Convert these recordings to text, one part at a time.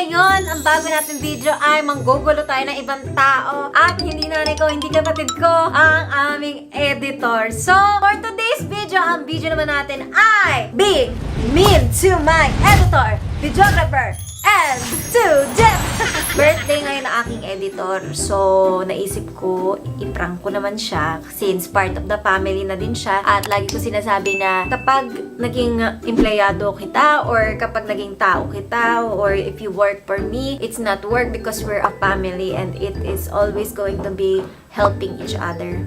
ngayon, ang bago natin video ay manggugulo tayo ng ibang tao at hindi nanay ko, hindi kapatid ko, ang aming editor. So, for today's video, ang video naman natin ay Be Mean to my editor, videographer, and to Jeff! Birthday ngayon ng aking editor. So, naisip ko, i-prank ko naman siya since part of the family na din siya. At lagi ko sinasabi na kapag naging empleyado kita or kapag naging tao kita or if you work for me, it's not work because we're a family and it is always going to be helping each other.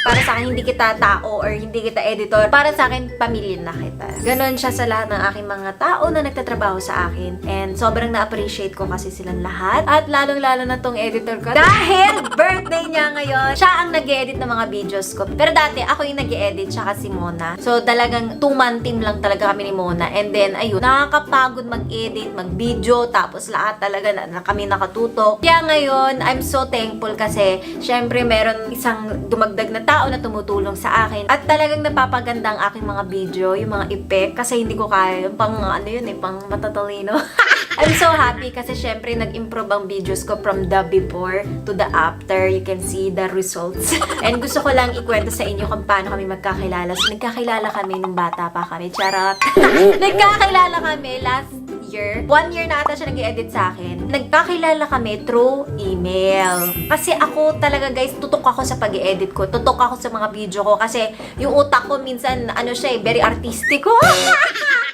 Para sa akin, hindi kita tao or hindi kita editor. Para sa akin, pamilya na kita. Ganon siya sa lahat ng aking mga tao na nagtatrabaho sa akin. And sobrang na-appreciate ko kasi silang lahat. At lalong-lalo na tong editor ko. Dahil birthday niya ngayon, siya ang nag-edit ng mga videos ko. Pero dati, ako yung nag-edit, siya si Mona. So, talagang 2-man team lang talaga kami ni Mona. And then, ayun, nakakapagod mag-edit, mag-video, tapos lahat talaga na kami nakatutok. Kaya ngayon, I'm so thankful kasi, syempre, meron isang dumagdag na tao na tumutulong sa akin. At talagang napapaganda ang aking mga video, yung mga effect, kasi hindi ko kaya, yung pang ano yun pang matatalino. I'm so happy kasi syempre nag-improve ang videos ko from the before to the after. You can see the results. And gusto ko lang ikwento sa inyo kung paano kami magkakilala. So, nagkakilala kami nung bata pa kami. Charot! Nagkakilala kami last year. 1 year na ata siya nag-edit sa akin. Nagkakilala kami through email. Kasi ako talaga guys, tutok ako sa pag-edit ko. Tutok ako sa mga video ko kasi yung utak ko minsan, ano siya very artistic ko.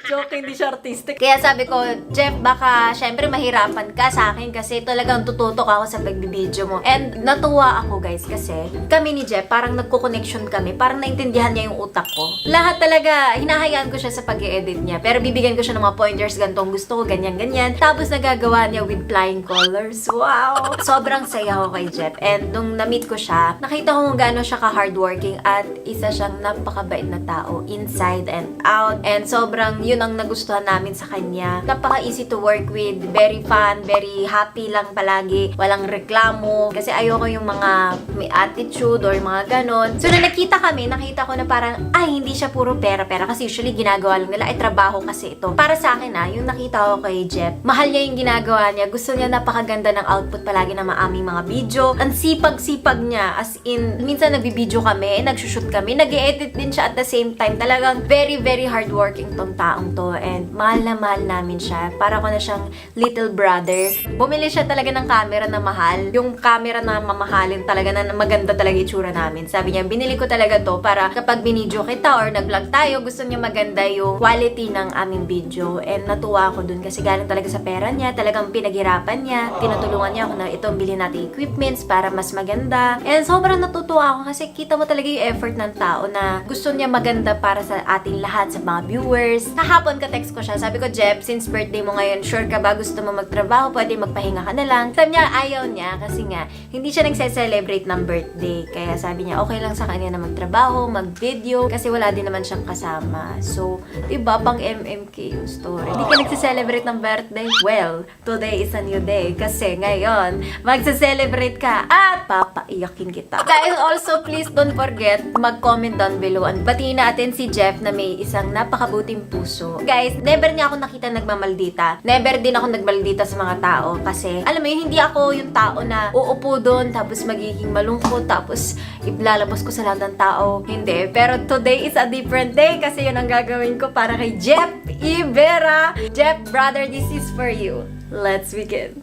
Joke, hindi siya artistic. Kaya sabi ko, Jeff, baka syempre mahirapan ka sa akin kasi talagang tututok ako sa pagbibideo mo. And natuwa ako guys kasi kami ni Jeff, parang nagko-connection kami. Parang naintindihan niya yung utak ko. Lahat talaga, hinahayaan ko siya sa pag-edit niya. Pero bibigyan ko siya ng mga pointers, gantong gusto ko, ganyan-ganyan. Tapos nagagawa niya with flying colors. Wow! Sobrang saya ko kay Jeff. And nung na-meet ko siya, nakita ko kung gaano siya ka-hardworking at isa siyang napakabait na tao inside and out. And sobrang yun ang nagustuhan namin sa kanya. Napaka-easy to work with. Very fun, very happy lang palagi. Walang reklamo. Kasi ayoko yung mga may attitude or mga ganon. So, nung nakita kami, nakita ko na parang, ay, hindi siya puro pera-pera. Kasi usually, ginagawa lang nila. Ay, trabaho kasi ito. Para sa akin yung nakita ko kay Jeff, mahal niya yung ginagawa niya. Gusto niya napakaganda ng output palagi ng aming mga video. Ang sipag-sipag niya. As in, minsan nagbibideo kami, nagsushoot kami, nag-edit din siya at the same time. Talagang very, very hardworking tong taong to and mahal na mahal namin siya. Para ko na siyang little brother. Bumili siya talaga ng camera na mahal. Yung camera na mamahalin talaga na maganda talaga itsura namin. Sabi niya, binili ko talaga to para kapag binidyo kita or nag-vlog tayo, gusto niya maganda yung quality ng aming video. And natuwa ako dun kasi galing talaga sa pera niya. Talagang pinaghirapan niya. Tinutulungan niya ako na ito, bilhin natin equipments para mas maganda. And sobrang natutuwa ako kasi kita mo talaga yung effort ng tao na gusto niya maganda para sa ating lahat, sa mga viewers. Kahapon ka-text ko siya. Sabi ko, Jeff, since birthday mo ngayon, sure ka ba gusto mo magtrabaho? Pwede magpahinga ka na lang. Sabi niya, ayaw niya kasi nga, hindi siya nagse-celebrate ng birthday. Kaya sabi niya, okay lang sa kanya na magtrabaho, mag-video, kasi wala din naman siyang kasama. So, diba, pang MMK yung story. Hindi ka nagse-celebrate ng birthday? Well, today is a new day. Kasi ngayon, magse-celebrate ka at papaiyakin kita. Guys, also, please don't forget, mag-comment down below. Batiin natin si Jeff na may isang napakabuting puso. Guys, never niya ako nakita nagmamaldita. Never din ako nagmaldita sa mga tao kasi, alam mo yun, hindi ako yung tao na uupo doon tapos magiging malungkot tapos ilalabas ko sa lahat ng tao. Hindi. Pero today is a different day kasi yun ang gagawin ko para kay Jeff Ibera. Jeff, brother, this is for you. Let's begin.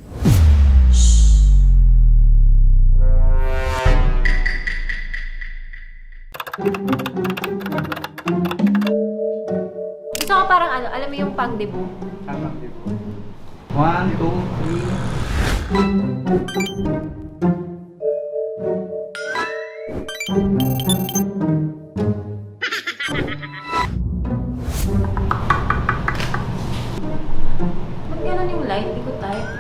Gusto ko parang ano, alam mo yung pang-debut? Pang-debut. 1, 2, 3. Ba't gano'n yung light? Hindi ko type.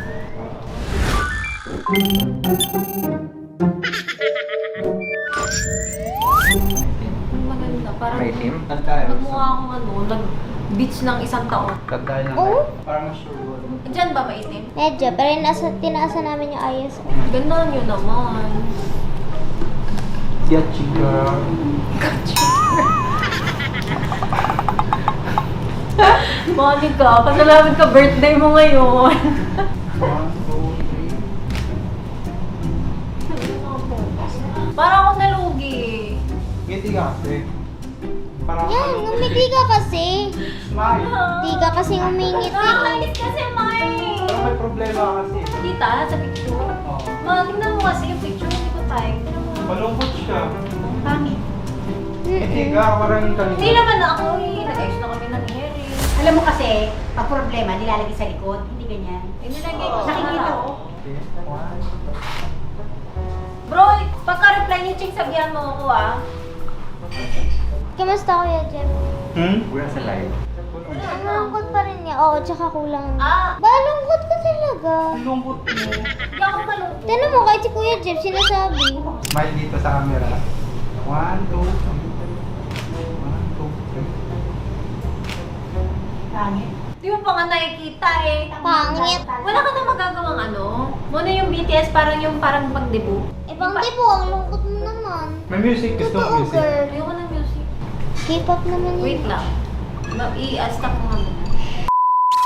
Maganda. Parang Itim? Tagtayo. nagmukha akong ano, nag-beach ng isang taon. Tagtayo lang Oo. tayo. Parang sure. Diyan ba maitim? Medyo, pero tinaasa namin yung ISO. Ganda nyo naman. Gachi girl. Monica, pasalamat ka birthday mo ngayon. Parang ako nalugi. Ngiti ka kasi. Parang Yan, ngumiti ka kasi. Smile. Di ka kasi umingit eh. Nakakainis kasi, Mike. Parang may problema kasi. Kita, sa picture. Oo. Tingnan mo kasi yung picture, hindi ko tayo. Malungkot siya. Ang pangit. Ngiti ka, parang kanina. Hindi naman ako eh. Nag-ayos na kami ng hair eh. Alam mo kasi, pag problema, nilalagay sa likod. Hindi ganyan. Nilagay ko sa Nakikita harap. ko. Okay. One. Bro, pagka-reply ni Ching, sabihan mo ako ah. Kamusta Kuya Jeff? We're sa live. Ang lungkot pa rin niya. Oo, tsaka kulang. Ah, Balungkot ka talaga. Lungkot mo. hindi ako malungkot. Tignan mo, kahit si Kuya Jeff sinasabi. Smile dito sa camera. 1, 2, 3. 1, 2, 3. Pangit. Di mo pa nga nakikita eh. Pangit. Wala ka na magagawang ano? Muna yung BTS, parang pag-debut. Ibang tipo, ang lungkot mo naman. May music. Gusto mo Totoo, music? girl. Ayoko ng music. K-pop naman yun. Wait lang. I-stop mo nga muna.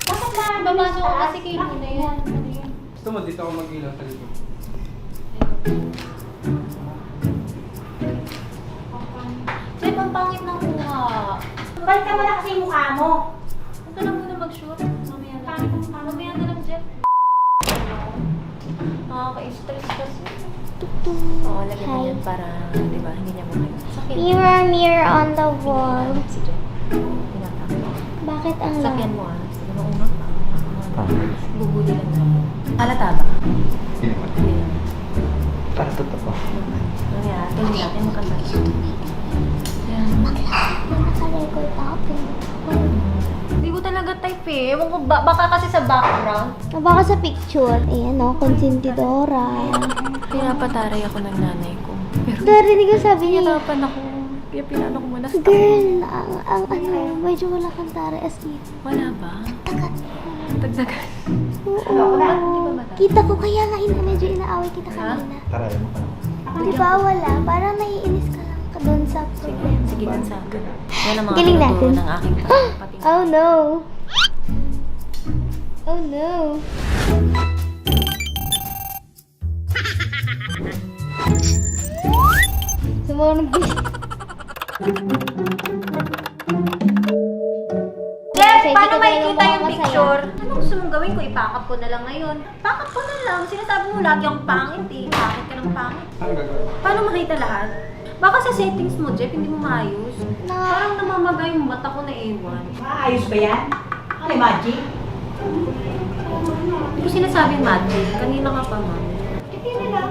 Bakit ba? Babasok ko kasi kayo muna yan. Gusto mo dito ako mag-ilaw sa likod. Jeff, ang pangit ng kuha. Balik ka muna kasi yung mukha mo. Huwag ka na muna mag-shoot. Mamaya na. Mamaya na lang, Jeff. Nakaka-stress kasi. Oo, lagyan mo yan para, di ba, hindi niya makayo. Sakyan. Mirror, mirror on the wall. Si Jeff. Pinapakita. Bakit ang Sakyan lang? mo ah. Sige mo una. Bubuli lang na. Halata ba? Hindi naman. Hindi naman. Para totoo. Mamaya, tingin natin maganda. Yan. Naka-record ako. Hindi ko talaga type eh. Ewan ko, baka kasi sa background. Baka sa picture. Ayan o, konsentidora. Pinapataray ako ng nanay ko. Pero Narinig ko sabi niya, hirapan ako. Kaya pinano ko muna sa girl, ang ano, medyo wala kang tara as in. Wala ba? Tagat. Dagdagan. Oo. Hindi ba mata? Kita ko kaya nga medyo inaaway kita kanina. Tara, mo ka na. Di ba wala? Parang naiinis ka lang ka doon sa problema. Sige lang sa akin. Yan ang mga Galing tinuturo natin. ng aking pating. Oh no. Oh no. Sumunod. Jeff, Kasi paano di ka makikita talaga yung masaya. picture? Ano gusto mong gawin ko? Ipack-up ko na lang ngayon. Pack-up ko na lang. Sinasabi mo lagi akong pangit eh. Pangit ka ng pangit. Ano gagawin? Paano makita lahat? Baka sa settings mo, Jeff, hindi mo maayos. Parang namamagay yung mata ko na ewan. Maayos ba yan? Ano yung magic? Hindi ko sinasabing magic. Kanina ka pa, ma'am. Hindi na lang.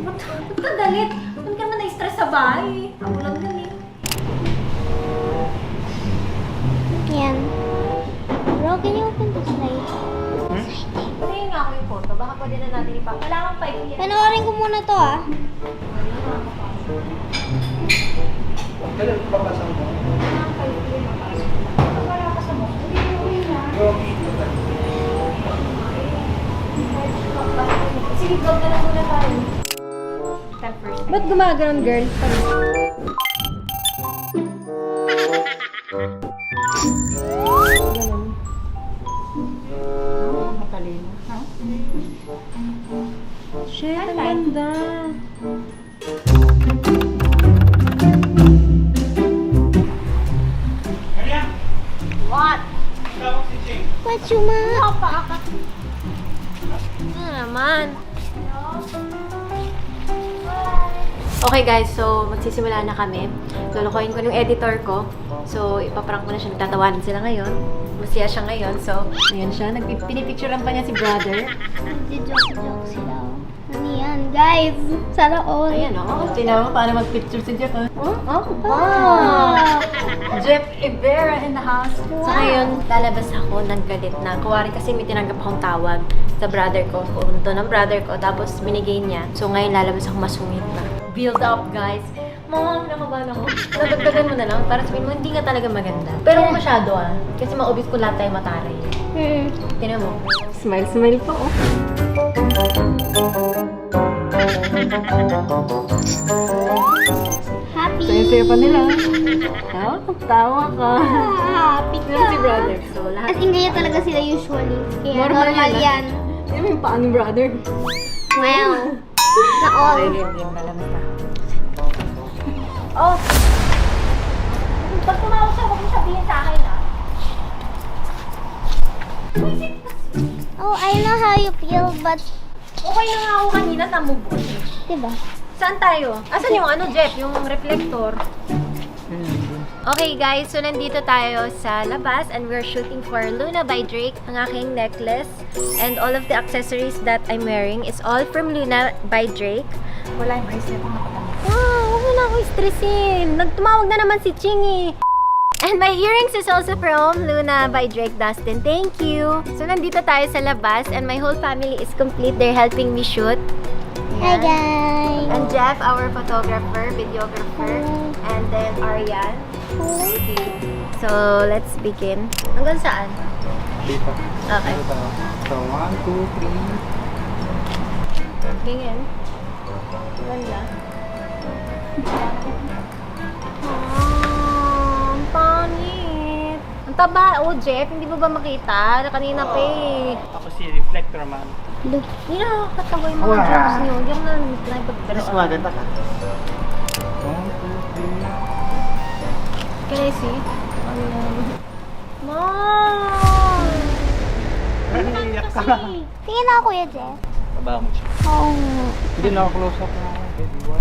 Ba't ka galit? Ba't ka naman na-stress sa bahay? Ako lang din eh. Yan. Bro, can you open the slide? Patayin nga ako yung photo. Baka pwede na natin ipa. Kailangan pa yan. Panoorin ko muna to ah. Kailan papasok mo? Wala ka sa mo. Sige, vlog na lang muna tayo. Ba't gumagano'n, girl? Ganun. Matalino. Ha? Shit, ang ganda. What? What you ma? Ano naman? Okay guys, so magsisimula na kami. Lulukoyin ko yung editor ko. So, ipaprank ko na siya. Nagtatawanan sila ngayon. Masaya siya ngayon. So, ayan siya. Pinipicturean pa niya si brother. Nagjo-joke sila oh. Ano yan, guys? Sana all. Ayan o. Tingnan mo paano mag-picture si Jeff. Oh, Wow. wow! Jeff Ibera in the house. So Wow. ngayon, lalabas ako ng galit na. Kuwari kasi may tinanggap akong tawag sa brother ko. Punto ng brother ko. Tapos binigay niya. So ngayon lalabas ako masungit na. Build up, guys. Mom, nakabahan ako. Nadagdagan mo na lang para sabihin mo, hindi nga talaga maganda. Pero kung masyado ah. Kasi maubis ko lahat tayo mataray. Tingnan mo. Smile, smile pa oh. Happy. Saya-saya pa nila. Tawa ka. Happy Pero si ka. brother. So, lahat. As in, ganyan talaga sila usually. Kaya Normal normal yan, yan. Yan mo yung paa ni brother. Wow. Na-all. Oh! Pag tumawag siya, huwag mo sabihin sa akin, ah. Oh, I know how you feel, but... Okay na nga ako kanina, tamubos. Diba? Saan tayo? Asan yung ano, Jeff? Yung reflector? Okay guys, so nandito tayo sa labas and we're shooting for Luna by Drake. Ang aking necklace and all of the accessories that I'm wearing is all from Luna by Drake. Wala yung bracelet mo nakatama. Wow, huwag mo na ako stressin. Nagtumawag na naman si Chingy. And my earrings is also from Luna by Drake Dustin. Thank you. So nandito tayo sa labas and my whole family is complete. They're helping me shoot. Hi, guys. And Jeff, our photographer, videographer. And then Ariane. Okay. So, let's begin. Hanggang saan? Dito. Okay. Dito tayo. So, 1, 2, 3. Ganyan. Ganda. Ang pangit. Ang taba. Oh, Jeff, hindi mo ba makita? Kanina pa eh. Ako si Reflector Man. Look. Hindi nakakatawa yung mga jokes nyo. Hindi ako Mas na maganda ka. 1, 2, 3. Can I see? Mom! Iyak ka. Tingin na ako, Kuya Jeff. Taba mo siya. Oo nga. Hindi na ako close up na. Baby, 1, 2,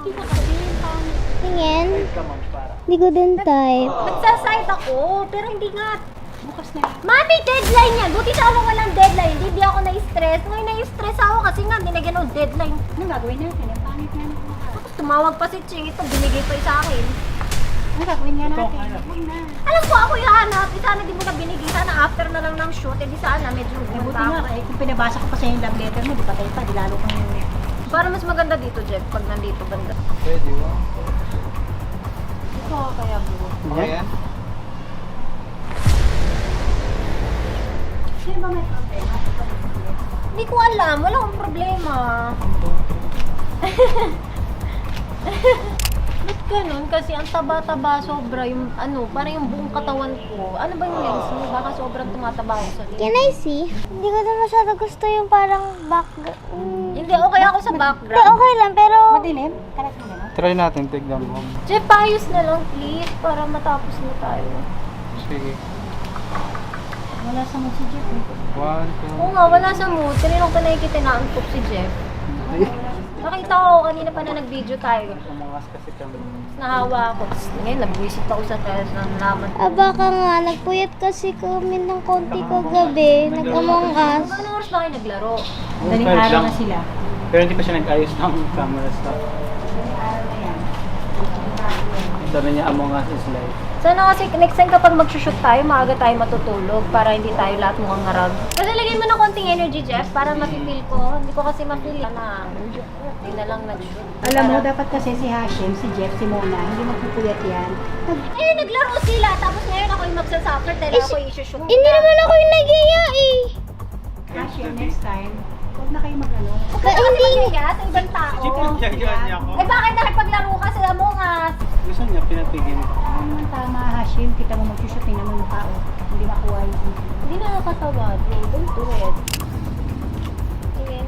3. Tingin. Come on, para. Hindi ko din type. Nagsasite ako, pero hindi nga. Bukas na yan. Mami, deadline yan! Buti sa ako walang deadline. Hindi ako na-stress. Ngayon na-stress ako kasi nga binigyan ng deadline. Anong gagawin natin? Ang pangit nga naman. Tapos tumawag pa si Ching. Ito, binigay pa sa akin. Anong gagawin nga natin? Ito, Huwag na. Alam ko, ako yahanap. Sana di mo na binigay. Sana after na lang ng shoot. Eh di sana, medyo Buti buta nga, ako. eh, kung pinabasa ko pa sa yung love letter mo, di patay pa, di lalo kang... Para mas maganda dito, Jeff. Pag nandito, banda. Pwede, 1. Ito kaya buo. Okay yan? Sino ba may problema? Hindi ko alam. Wala akong problema. Ba't ganun? Kasi ang taba-taba sobra. Yung ano, parang yung buong katawan ko. Ano ba yung lens mo? Baka sobrang tumataba ako sa Can I see? Hindi ko din masyado gusto yung parang background. Hindi, okay ako sa Hindi, background. okay lang, pero... Madilim? Kalat mo gano'n? Try natin, tignan mo. Jeff, paayos na lang please. Para matapos na tayo. Sige. Wala sa mood si Jeff. 1, Oo nga, wala sa mood. Kanina ko pa nakikita na antok si Jeff. 2. Nakita ko kanina pa na nag-video tayo. Umangas kasi kami. Nahawa ako. Tapos ngayon, nag-visit ako sa test ng laman. Baka nga, nagpuyat kasi kami ng konti kagabi. Nag-among us. Ano oras ba kayo naglaro? Daling Kahit araw lang. na sila. Pero hindi pa siya nag-ayos ng camera stuff. Daling araw na yan. Sabi niya, Among Us is live. Sana kasi next time kapag mag-shoot tayo, maaga tayo matutulog para hindi tayo lahat mukhang ngarag. Kasi lagyan mo ng konting energy, Jeff, para mapipil ko. Hindi ko kasi mapil na. Hindi na lang nag-shoot. Alam mo, dapat kasi si Hashim, si Jeff, si Mona, hindi magpupuyat yan. Eh, naglaro sila. Tapos ngayon ako yung magsasuffer dahil ako yung isushoot. Hindi naman ako yung nag-iya eh. Hashim, next time, huwag na kayo mag-ano. Huwag ka na kasi maghiga sa ibang tao. niya ako. Eh bakit nakipaglaro ka sa Among Us? Gusto niya, pinatigil ko. Ano naman tama, Hashim, kita mo mag-shoot, tingnan mo yung mukha, oh. Hindi makuha yung... Hindi nakakatawa. Don't do it. Tingin.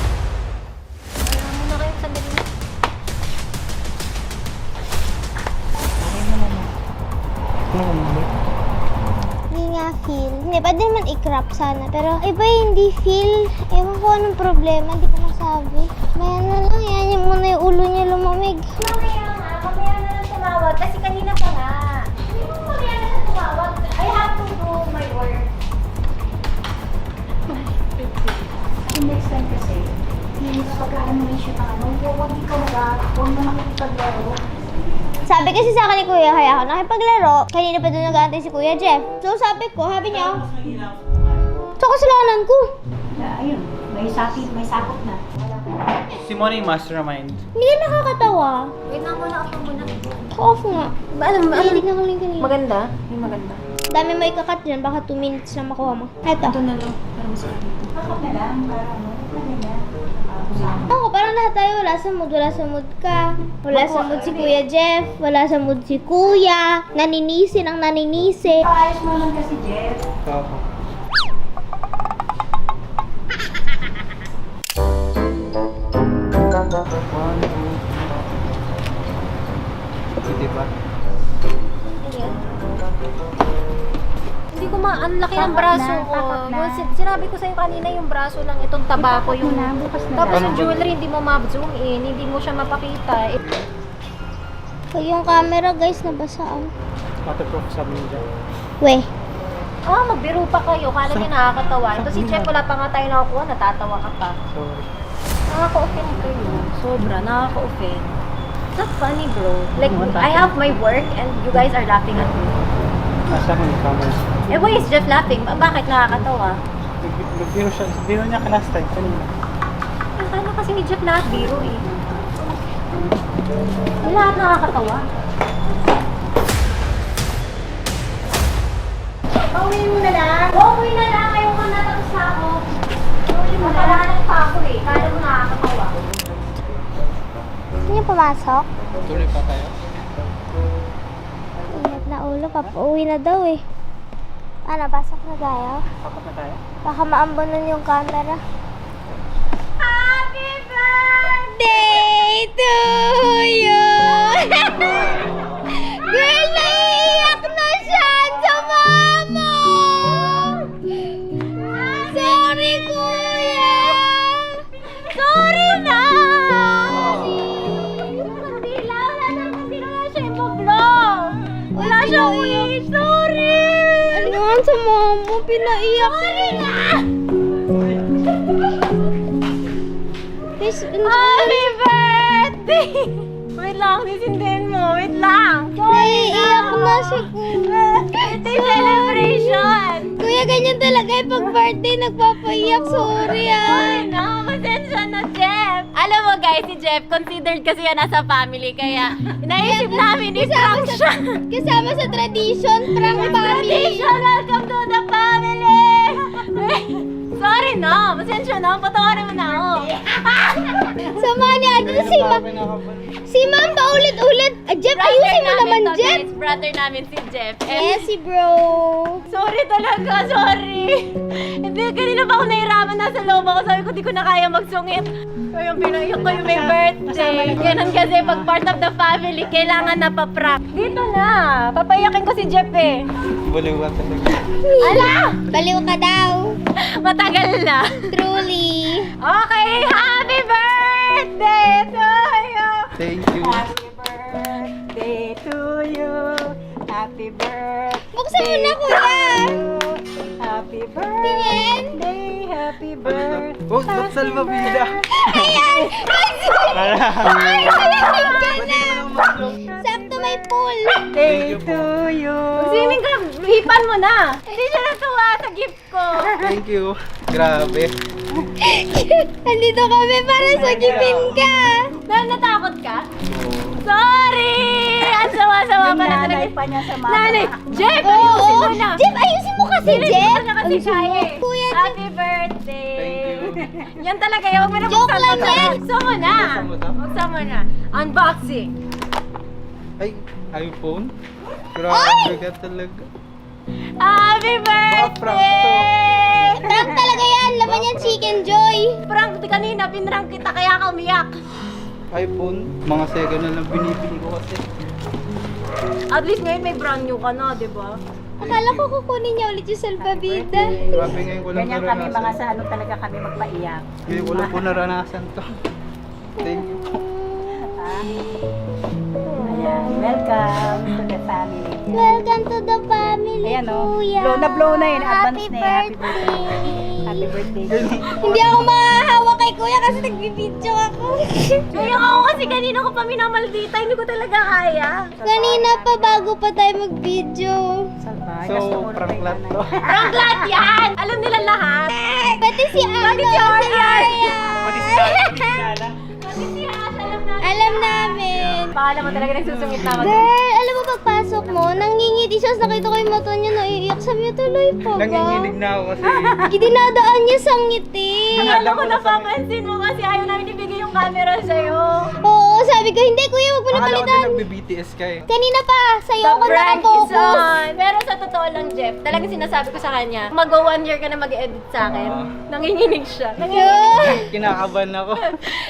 Wala mo na kayo sandali. Okay mo naman. Ano ko mali? Hindi nga feel. Hindi, pwede naman i-crop sana. Pero iba hindi feel. Ewan ko anong problema, hindi ko masabi. Maya na lang, yan yung muna yung ulo niya lumamig. Mamaya na lang tumawag. Kasi kanina pa nga. Hindi mo mamaya na lang tumawag. I have to do my work. So next time kasi, hindi na pagkaan mo yung shoot ang ano, huwag ikaw huwag mo makikipaglaro. Sabi kasi sa akin ni Kuya, kaya ako nakipaglaro. Kanina pa doon nag-aantay si Kuya Jeff. So sabi niya, so kasalanan ko. Ayun, may sakot na. Si Mona yung mastermind. Hindi ka nakakatawa. Wait lang muna ako muna. Off nga. Mahilig na kaling kanina. Maganda? Yung maganda. Dami mo ikakat dyan, baka 2 minutes na makuha mo. Eto. Ito na lang. Para masarap. Kakap na lang, para ano, kanina. Ako, parang lahat tayo wala sa mood. Wala sa mood ka. Wala sa mood si Kuya Jeff. Wala sa mood si Kuya. Naninisi ng naninisi. Paayos mo lang kasi, Jeff. Opo. One, two. Diba? Hindi ko ang laki ng braso ko. Takot na. Sinabi ko sa'yo kanina yung braso lang, itong tabako yung... Bukas na Tapos daw. yung jewelry, hindi mo ma-zoom in, hindi mo siya mapakita. Yung camera guys, nabasaan. Waterproof sabi niya dyan. Weh. Magbiro pa kayo, kala niya nakakatawa. Ito si Jeff, wala pa nga tayo nakukuha, natatawa ka pa. Sorry. Nakaka-offend kayo. Sobra, nakaka-offend. That's funny, bro. Like, I have my work and you guys are laughing at me. Nasa mo yung camera. Why is Jeff laughing? Bakit nakakatawa? Nagbiro siya. Biro niya ka last time. Kanina. Kala kasi ni Jeff lahat biro eh. Lahat nakakatawa. Pauwiin mo na lang. Pauwiin na lang. Ayaw mo na tapos na ako. Pauwiin mo na lang. Pa ako eh. Kala mo nakakatawa. Gusto niyo pumasok? Tuloy pa tayo. Ingat na ulo, papauwi na daw eh. Ano, pasok na tayo? Takot na tayo. Baka maambunan yung camera. Happy birthday to you! Girl, naiiyak na siya sa mama! Sorry, kuya! Sorry na! Hindi na siya ipa-vlog! Wala siyang wish! Sorry! Ano naman sa mama? Pinaiyak Sorry na! Happy birthday! Wait lang, sisindihin mo. Wait lang. Naiiyak na si Kuya. Birthday celebration! Kuya, ganyan talaga yung pag-birthday, nagpapaiyak. Sorry ah. Ay, no. Pasensya na, Jeff. Alam mo guys, si Jeff, considered kasi yan nasa family. Kaya, naisip namin, i-prank siya. Kasama sa tradition, prank family. Tradition, welcome to the family! Sorry na, pasensya na, patawarin mo na ako. Sama ni Ate si Ma'am. Si Ma'am paulit-ulit. Jeff, ayusin mo naman, Jeff. Brother namin si Jeff. Eh, si bro. Sorry talaga, sorry. Hindi, kanina pa ako nahirapan nasa loob ako. Sabi ko, di ko na kaya magsungit. So, yung pinaiyak ko yung may birthday. Ganun kasi, pag part of the family, kailangan na pa-prank. Dito na. Papayakin ko si Jeff eh. Baliwan talaga. Ala! Baliw ka daw. Matagal na. Truly. Okay, happy birthday to you! Thank you. Happy birthday to you! Happy birthday! Buksan mo na, kuya. Happy Tingin. birthday! Happy birthday! Oh, ba't salbabida? Ayan! Ay, malamig ka na. mag-vlog. Sakto may pool. Day to you! Swimming ka, hipan mo na! Hindi siya natuwa sa gift ko! Thank you. Grabe. Andito kami para sagipin ka. Natakot ka? Sorry! Ang sawa-sawa pa na talaga. pa niya sa mama. Nanay! Jeff! Oo. Ayusin mo na! Jeff, ayusin mo kasi, Hindi Jeff. ko na kasi kaya eh. Kuya, Happy birthday! Thank you. Yan talaga yun. Huwag mo na Joke buksan lang to. yan. Buksan mo na. Buksan mo to? Buksan mo na. Unboxing. Ay, iPhone? Grabe ka talaga. Happy prank to. birthday! prank talaga yan. Laman yan, Chicken Joy. Prank kanina. Pinrank kita kaya ka umiyak. iPhone? Mga second na lang binibili ko kasi. At least ngayon may brand new ka na, di ba? Akala ko kukunin niya ulit yung salbabida. Grabe ngayon ko lang Ganyan kami mga sa ano talaga kami magpaiyak. Ngayon ko lang po naranasan to. Thank you po. Ayan, welcome to the family. Welcome to the family, Ayan, oh. kuya. Blow na blow na yun. Advance Happy na yun. Happy birthday. Happy birthday. Hindi ako makahawak kay kuya kasi nagbibidyo ako. Ngayon ako kasi kanina ko pa minamaldita. Hindi ko talaga kaya. Kanina pa bago pa tayo mag-video. Salbay. So, prank lang to. Prank lahat yan! Alam nila lahat. Pati si Ano, Pati si Aryan. Pati si Tati, Kasi si Ash, alam namin. Alam namin. Pakala mo talaga nagsusungit na mag- Girl, alam mo pagpasok mo, nangingiti siya. Nakita ko yung mata niya, naiiyak. Sabi niya, tuloy pa ba? Nanginginig na ako kasi. Dinadaan niya sa ngiti. Akala ko napapansin mo kasi ayaw namin ibigay yung yung camera sa'yo. Oo, sabi ko, hindi kuya, wag mo na Akala ko din palitan. nagbe-BTS ka eh. Kanina pa, sa'yo The ako prank is nakafocus. on. Pero sa totoo lang, Jeff, talagang sinasabi ko sa kanya, mag-go 1 year ka na mag-edit sa akin. Nanginginig siya. Nanginginig. Kinakabahan ako.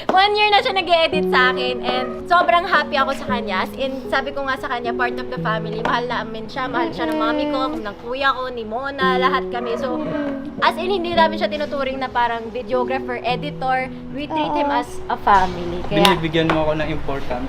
1 year na siya nag-edit sa akin and sobrang happy ako sa kanya. As in, sabi ko nga sa kanya, part of the family. Mahal namin siya. Mahal siya ng mami ko, ng kuya ko, ni Mona, lahat kami. So, as in, hindi namin siya tinuturing na parang videographer, editor. We treat him as a family. Kaya, Binibigyan mo ako ng important.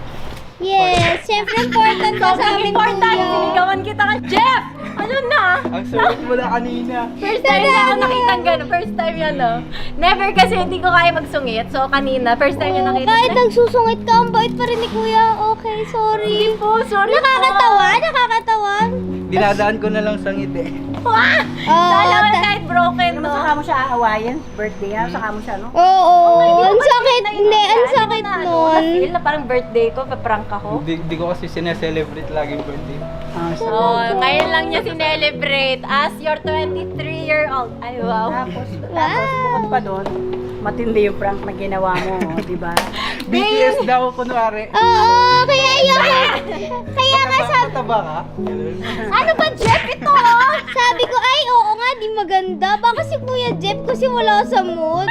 Yes, syempre important ka sa sobrang amin important. kuya. Sinigawan kita ka, Jeff! Ano na? Ang sulit mo na kanina. First time na ako nakita gano'n. First time yan, no? Never kasi hindi ko kaya magsungit. So, kanina, first time yung Oo, nakita. kahit nagsusungit ka, ang bait pa rin ni kuya. Okay, sorry. po, sorry Nakakatawa, nakakatawa. Dinadaan ko na lang sa ngiti. Wah! Sana all kahit broken, no? Saka mo siya aawayin, birthday niya, saka mo siya, no? Oo, ang sakit. Hindi, ang sakit nun. Feel na parang birthday ko, paprank ako. Hindi ko kasi sineselebrate laging birthday. Oh, ngayon lang niya sinelebrate as your 23-year-old. Ay, wow. Tapos bukod pa doon, matindi yung prank na ginawa mo, di ba? BTS daw, kunwari. Oo, kaya ayoko. Kaya nga Mataba ka? Ano ba, Jeff, ito? sabi ko, ay oo nga, di maganda. Baka si Kuya Jeff kasi wala sa mood.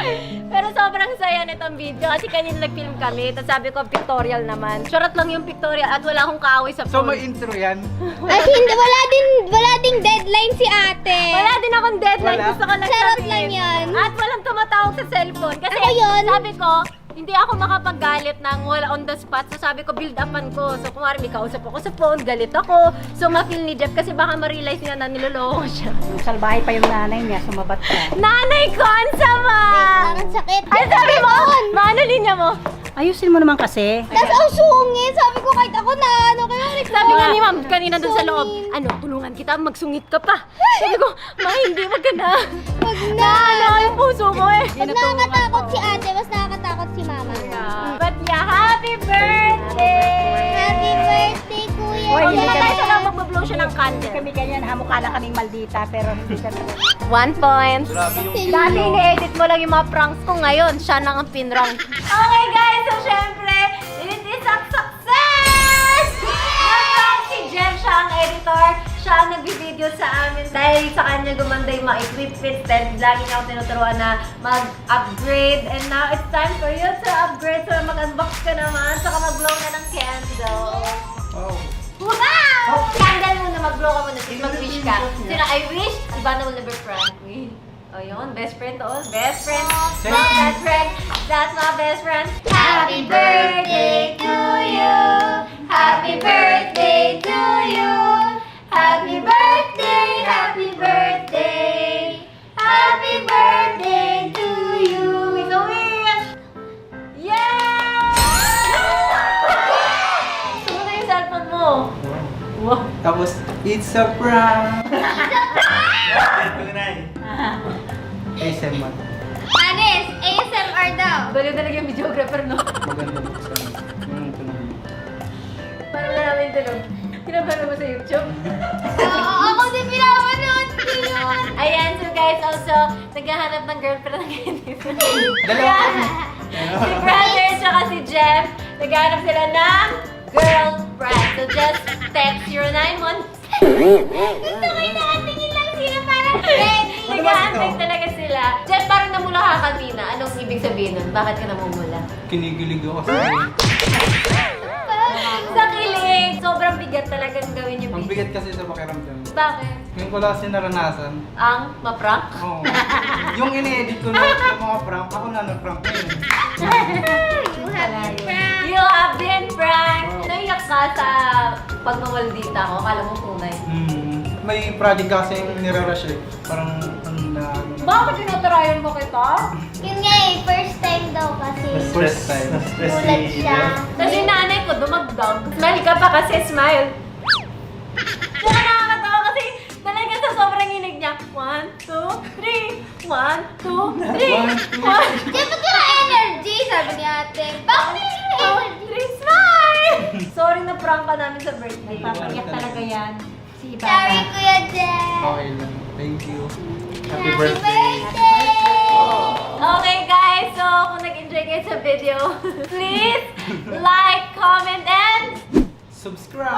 Pero sobrang saya nitong video kasi kanina nag-film kami. Tapos sabi ko, pictorial naman. Charot lang yung pictorial at wala akong kaaway sa So phone. may intro yan. At hindi, wala ding deadline si ate. Wala din akong deadline. Wala? Gusto ko lang Charot sabihin. lang yan. At walang tumatawag sa cellphone. Kasi Ako yun. sabi ko, hindi ako makapaggalit ng wala on the spot. So sabi ko, build upan ko. So kumari may kausap ako sa phone, galit ako. So ma-feel ni Jeff kasi baka ma-realize niya na niloloko siya. Yung salbahe pa yung nanay niya, sumabat ka. Nanay ko, ang sama! Parang sakit. Ay, sabi mo, maano linya mo? Ayusin mo naman kasi. Tapos ang sungit. Sabi ko kahit ako na ano. Kaya Sabi nga ni ma'am kanina dun sa loob, ano, tulungan kita, magsungit ka pa. Sabi ko, ma, hindi, wag ka na. Pag na. Ano yung puso mo eh. Pag nakakatakot si ate, mas nakakatakot si mama. But yeah, happy birthday! Happy birthday, Kuya Oy, Huwag hindi naman kami- tayo sa lang magbablow siya ng candle. Kami ganyan, hamukha na kaming maldita, pero hindi kami. 1 point. Grabe yung Dati ini-edit mo lang yung mga pranks ko ngayon. Siya na ang pinrank. Okay guys, so syempre, it is a success! Na-prank si Jem, siya ang editor. Siya ang nag-video sa amin. Dahil sa kanya gumanda yung mga equipment. Then lagi niya ako tinuturuan na mag-upgrade. And now it's time for you to upgrade. So mag-unbox ka naman. Saka mag-blow na ng candle. Wow. Wow! Candle muna, mag-blow ka muna. Please, mag-wish ka. Sino, I wish, Ivana will never prank me. O yun, best friend to all. Best friend. My best friend. That's my best friend. Happy birthday to you. Happy birthday to you. Happy birthday, happy birthday. Happy birthday to you. Make a wish. Yeah! Gusto mo yung cellphone mo? Wow. Tapos, it's a prank. ASM man. Anis, ASMR daw. Baliw talaga yung videographer, no? Maganda buksan. Yung tunog. Parang lang namin tulog. Kinabara mo sa YouTube? Oo, ako din pinapanood ko yun. Ayan, so guys, also, naghahanap ng girlfriend ng ganito. Dalawa. Si brother, tsaka si Jeff, naghahanap sila ng girlfriend. So just text 091. Gusto ko yung nakatingin lang sila parang ready. Naghahanap talaga sila. Jeff, parang namula ka kanina. Anong ibig sabihin nun? Bakit ka namumula? Kinigilig ako sa Sa kilig! Sobrang bigat talagang gawin yung Ang video. bigat kasi sa pakiramdam. Bakit? Ngayon ko lang kasi naranasan. Ang maprank? Oo. Yung ini-edit ko na yung mga prank, ako na na-prank ko yun. You have been pranked! Naiyak ka sa pagmamaldita ko. Akala mo tunay. May project kasi yung nirarush eh. Parang Bakit tinatarayan mo kita? Yun nga eh, first time daw kasi. first time. Mulat siya. Kasi nanay ko dumagdag. Smile ka pa kasi smile. Saka nakakatawa kasi talaga sa sobrang hinig niya. 1, 2, 3. 1, 2, 3. 1, Di ba ka energy? Sabi ni ate. Bakit yung energy? 3, smile! Sorry na prank ka namin sa birthday. Papayak talaga yan. Si Sorry, Baba. Kuya Jeff. Okay lang. Thank you. Happy Happy birthday. birthday! Okay guys, so kung nag-enjoy kayo sa video, please like, comment, and Subscribe!